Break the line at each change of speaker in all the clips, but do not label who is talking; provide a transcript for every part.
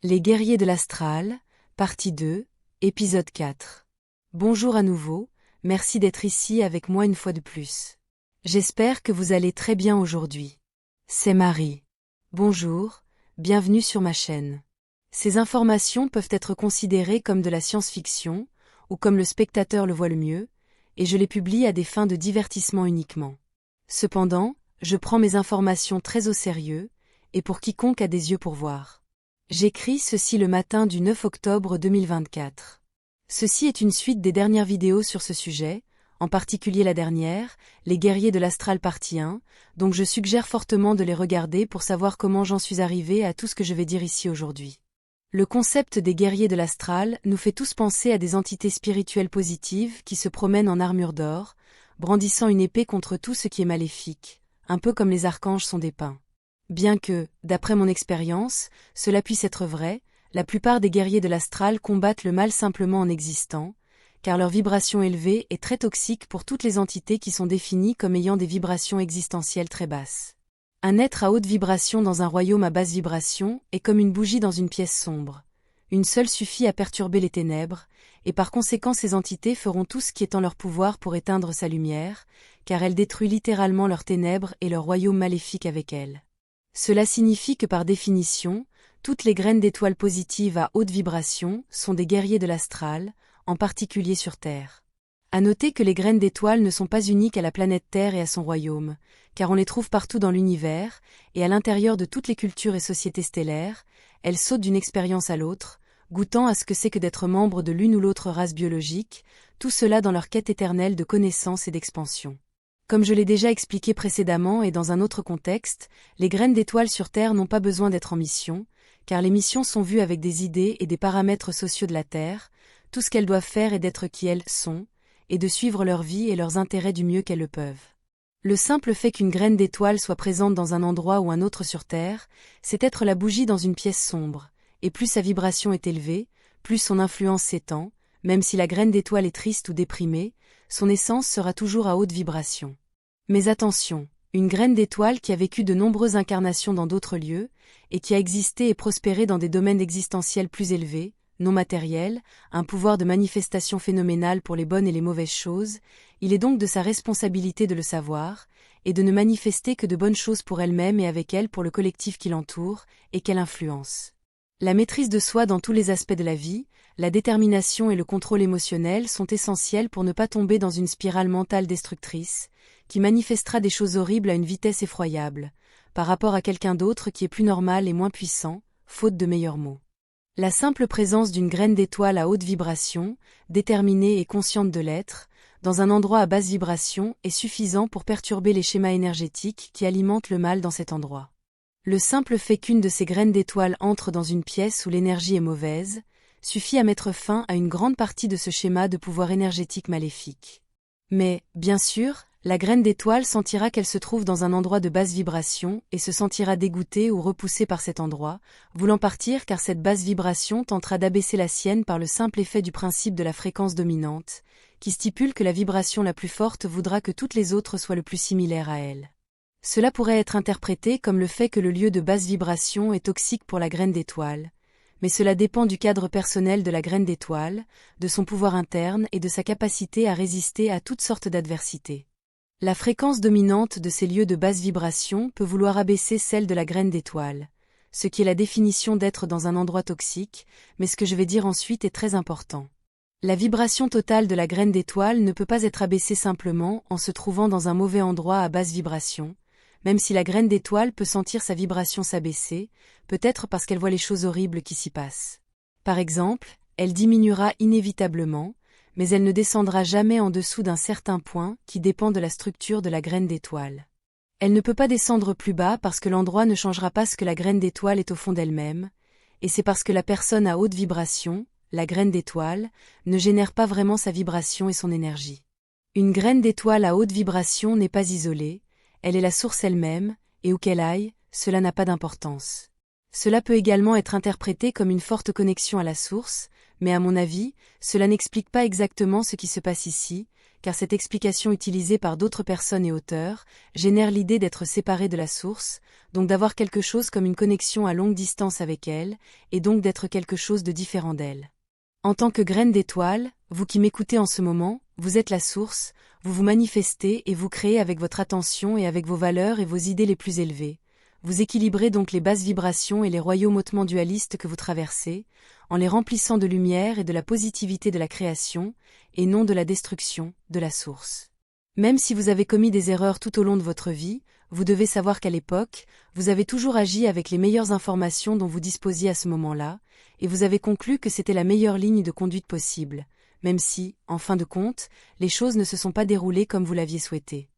Les guerriers de l'astral, partie 2, épisode 4. Bonjour à nouveau, merci d'être ici avec moi une fois de plus. J'espère que vous allez très bien aujourd'hui. C'est Marie. Bonjour, bienvenue sur ma chaîne. Ces informations peuvent être considérées comme de la science-fiction, ou comme le spectateur le voit le mieux, et je les publie à des fins de divertissement uniquement. Cependant, je prends mes informations très au sérieux, et pour quiconque a des yeux pour voir. J'écris ceci le matin du 9 octobre 2024. Ceci est une suite des dernières vidéos sur ce sujet, en particulier la dernière, les guerriers de l'astral partie 1, donc je suggère fortement de les regarder pour savoir comment j'en suis arrivé à tout ce que je vais dire ici aujourd'hui. Le concept des guerriers de l'astral nous fait tous penser à des entités spirituelles positives qui se promènent en armure d'or, brandissant une épée contre tout ce qui est maléfique, un peu comme les archanges sont dépeints. Bien que, d'après mon expérience, cela puisse être vrai, la plupart des guerriers de l'astral combattent le mal simplement en existant, car leur vibration élevée est très toxique pour toutes les entités qui sont définies comme ayant des vibrations existentielles très basses. Un être à haute vibration dans un royaume à basse vibration est comme une bougie dans une pièce sombre. Une seule suffit à perturber les ténèbres, et par conséquent ces entités feront tout ce qui est en leur pouvoir pour éteindre sa lumière, car elle détruit littéralement leurs ténèbres et leur royaume maléfique avec elle. Cela signifie que par définition, toutes les graines d'étoiles positives à haute vibration sont des guerriers de l'astral, en particulier sur Terre. À noter que les graines d'étoiles ne sont pas uniques à la planète Terre et à son royaume, car on les trouve partout dans l'univers, et à l'intérieur de toutes les cultures et sociétés stellaires, elles sautent d'une expérience à l'autre, goûtant à ce que c'est que d'être membre de l'une ou l'autre race biologique, tout cela dans leur quête éternelle de connaissance et d'expansion. Comme je l'ai déjà expliqué précédemment et dans un autre contexte, les graines d'étoiles sur Terre n'ont pas besoin d'être en mission, car les missions sont vues avec des idées et des paramètres sociaux de la Terre, tout ce qu'elles doivent faire est d'être qui elles sont, et de suivre leur vie et leurs intérêts du mieux qu'elles le peuvent. Le simple fait qu'une graine d'étoile soit présente dans un endroit ou un autre sur Terre, c'est être la bougie dans une pièce sombre, et plus sa vibration est élevée, plus son influence s'étend, même si la graine d'étoile est triste ou déprimée, son essence sera toujours à haute vibration. Mais attention, une graine d'étoile qui a vécu de nombreuses incarnations dans d'autres lieux, et qui a existé et prospéré dans des domaines existentiels plus élevés, non matériels, un pouvoir de manifestation phénoménal pour les bonnes et les mauvaises choses, il est donc de sa responsabilité de le savoir, et de ne manifester que de bonnes choses pour elle-même et avec elle pour le collectif qui l'entoure, et qu'elle influence. La maîtrise de soi dans tous les aspects de la vie, la détermination et le contrôle émotionnel sont essentiels pour ne pas tomber dans une spirale mentale destructrice, qui manifestera des choses horribles à une vitesse effroyable, par rapport à quelqu'un d'autre qui est plus normal et moins puissant, faute de meilleurs mots. La simple présence d'une graine d'étoile à haute vibration, déterminée et consciente de l'être, dans un endroit à basse vibration est suffisant pour perturber les schémas énergétiques qui alimentent le mal dans cet endroit. Le simple fait qu'une de ces graines d'étoile entre dans une pièce où l'énergie est mauvaise, suffit à mettre fin à une grande partie de ce schéma de pouvoir énergétique maléfique. Mais, bien sûr, la graine d'étoile sentira qu'elle se trouve dans un endroit de basse vibration et se sentira dégoûtée ou repoussée par cet endroit, voulant partir car cette basse vibration tentera d'abaisser la sienne par le simple effet du principe de la fréquence dominante, qui stipule que la vibration la plus forte voudra que toutes les autres soient le plus similaires à elle. Cela pourrait être interprété comme le fait que le lieu de basse vibration est toxique pour la graine d'étoile, mais cela dépend du cadre personnel de la graine d'étoile, de son pouvoir interne et de sa capacité à résister à toutes sortes d'adversités. La fréquence dominante de ces lieux de basse vibration peut vouloir abaisser celle de la graine d'étoile, ce qui est la définition d'être dans un endroit toxique, mais ce que je vais dire ensuite est très important. La vibration totale de la graine d'étoile ne peut pas être abaissée simplement en se trouvant dans un mauvais endroit à basse vibration, même si la graine d'étoile peut sentir sa vibration s'abaisser, peut-être parce qu'elle voit les choses horribles qui s'y passent. Par exemple, elle diminuera inévitablement, mais elle ne descendra jamais en dessous d'un certain point qui dépend de la structure de la graine d'étoile. Elle ne peut pas descendre plus bas parce que l'endroit ne changera pas ce que la graine d'étoile est au fond d'elle-même, et c'est parce que la personne à haute vibration, la graine d'étoile, ne génère pas vraiment sa vibration et son énergie. Une graine d'étoile à haute vibration n'est pas isolée, elle est la source elle-même, et où qu'elle aille, cela n'a pas d'importance. Cela peut également être interprété comme une forte connexion à la source, mais à mon avis, cela n'explique pas exactement ce qui se passe ici, car cette explication utilisée par d'autres personnes et auteurs génère l'idée d'être séparé de la source, donc d'avoir quelque chose comme une connexion à longue distance avec elle, et donc d'être quelque chose de différent d'elle. En tant que graine d'étoile, vous qui m'écoutez en ce moment, vous êtes la source, vous vous manifestez et vous créez avec votre attention et avec vos valeurs et vos idées les plus élevées. Vous équilibrez donc les basses vibrations et les royaumes hautement dualistes que vous traversez, en les remplissant de lumière et de la positivité de la création, et non de la destruction, de la source. Même si vous avez commis des erreurs tout au long de votre vie, vous devez savoir qu'à l'époque, vous avez toujours agi avec les meilleures informations dont vous disposiez à ce moment-là, et vous avez conclu que c'était la meilleure ligne de conduite possible, même si, en fin de compte, les choses ne se sont pas déroulées comme vous l'aviez souhaité.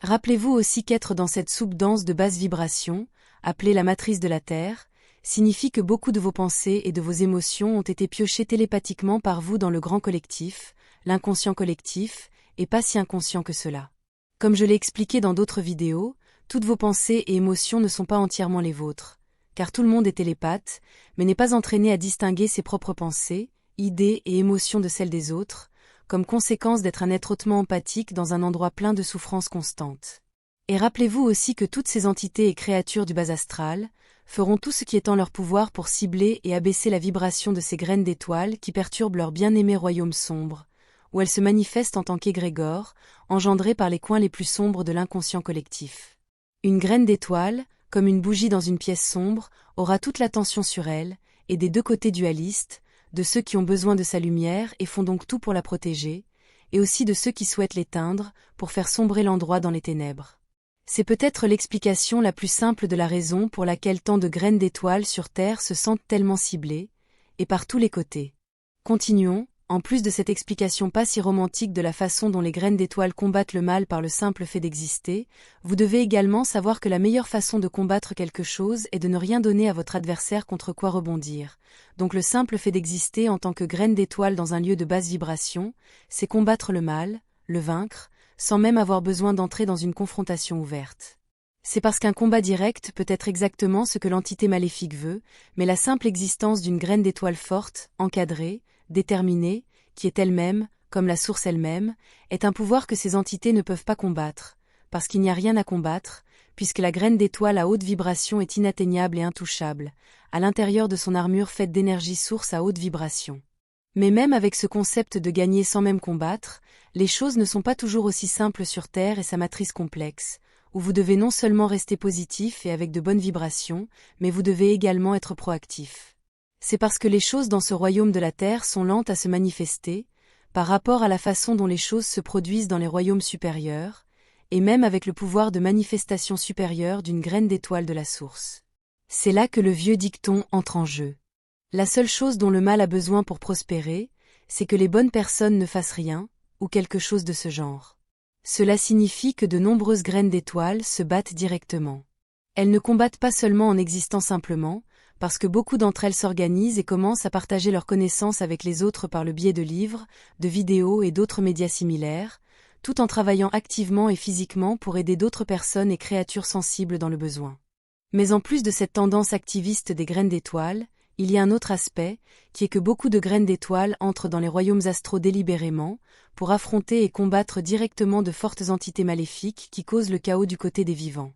Rappelez-vous aussi qu'être dans cette soupe dense de basse vibration, appelée la matrice de la Terre, signifie que beaucoup de vos pensées et de vos émotions ont été piochées télépathiquement par vous dans le grand collectif, l'inconscient collectif, et pas si inconscient que cela. Comme je l'ai expliqué dans d'autres vidéos, toutes vos pensées et émotions ne sont pas entièrement les vôtres, car tout le monde est télépathe, mais n'est pas entraîné à distinguer ses propres pensées, idées et émotions de celles des autres, comme conséquence d'être un être hautement empathique dans un endroit plein de souffrances constantes. Et rappelez-vous aussi que toutes ces entités et créatures du bas astral feront tout ce qui est en leur pouvoir pour cibler et abaisser la vibration de ces graines d'étoiles qui perturbent leur bien-aimé royaume sombre, où elles se manifestent en tant qu'égrégores, engendrées par les coins les plus sombres de l'inconscient collectif. Une graine d'étoile, comme une bougie dans une pièce sombre, aura toute l'attention sur elle, et des deux côtés dualistes, de ceux qui ont besoin de sa lumière et font donc tout pour la protéger, et aussi de ceux qui souhaitent l'éteindre, pour faire sombrer l'endroit dans les ténèbres. C'est peut-être l'explication la plus simple de la raison pour laquelle tant de graines d'étoiles sur Terre se sentent tellement ciblées, et par tous les côtés. Continuons, en plus de cette explication pas si romantique de la façon dont les graines d'étoiles combattent le mal par le simple fait d'exister, vous devez également savoir que la meilleure façon de combattre quelque chose est de ne rien donner à votre adversaire contre quoi rebondir. Donc le simple fait d'exister en tant que graine d'étoile dans un lieu de basse vibration, c'est combattre le mal, le vaincre, sans même avoir besoin d'entrer dans une confrontation ouverte. C'est parce qu'un combat direct peut être exactement ce que l'entité maléfique veut, mais la simple existence d'une graine d'étoile forte, encadrée, déterminée, qui est elle-même, comme la source elle-même, est un pouvoir que ces entités ne peuvent pas combattre, parce qu'il n'y a rien à combattre, puisque la graine d'étoile à haute vibration est inatteignable et intouchable, à l'intérieur de son armure faite d'énergie source à haute vibration. Mais même avec ce concept de gagner sans même combattre, les choses ne sont pas toujours aussi simples sur Terre et sa matrice complexe, où vous devez non seulement rester positif et avec de bonnes vibrations, mais vous devez également être proactif. C'est parce que les choses dans ce royaume de la Terre sont lentes à se manifester, par rapport à la façon dont les choses se produisent dans les royaumes supérieurs, et même avec le pouvoir de manifestation supérieure d'une graine d'étoile de la source. C'est là que le vieux dicton entre en jeu. La seule chose dont le mal a besoin pour prospérer, c'est que les bonnes personnes ne fassent rien, ou quelque chose de ce genre. Cela signifie que de nombreuses graines d'étoiles se battent directement. Elles ne combattent pas seulement en existant simplement, parce que beaucoup d'entre elles s'organisent et commencent à partager leurs connaissances avec les autres par le biais de livres, de vidéos et d'autres médias similaires, tout en travaillant activement et physiquement pour aider d'autres personnes et créatures sensibles dans le besoin. Mais en plus de cette tendance activiste des graines d'étoiles, il y a un autre aspect, qui est que beaucoup de graines d'étoiles entrent dans les royaumes astraux délibérément, pour affronter et combattre directement de fortes entités maléfiques qui causent le chaos du côté des vivants.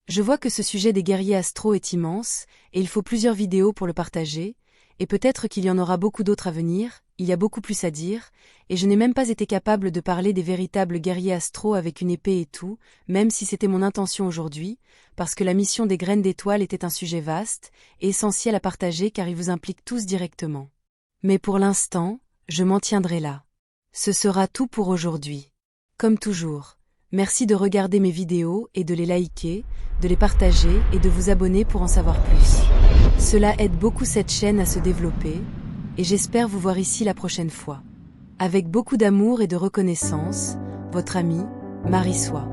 Je vois que ce sujet des guerriers astraux est immense, et il faut plusieurs vidéos pour le partager, et peut-être qu'il y en aura beaucoup d'autres à venir, il y a beaucoup plus à dire, et je n'ai même pas été capable de parler des véritables guerriers astraux avec une épée et tout, même si c'était mon intention aujourd'hui, parce que la mission des graines d'étoiles était un sujet vaste, et essentiel à partager car il vous implique tous directement. Mais pour l'instant, je m'en tiendrai là. Ce sera tout pour aujourd'hui. Comme toujours, merci de regarder mes vidéos et de les liker, de les partager et de vous abonner pour en savoir plus. Cela aide beaucoup cette chaîne à se développer, et j'espère vous voir ici la prochaine fois. Avec beaucoup d'amour et de reconnaissance, votre amie, Marie Soie.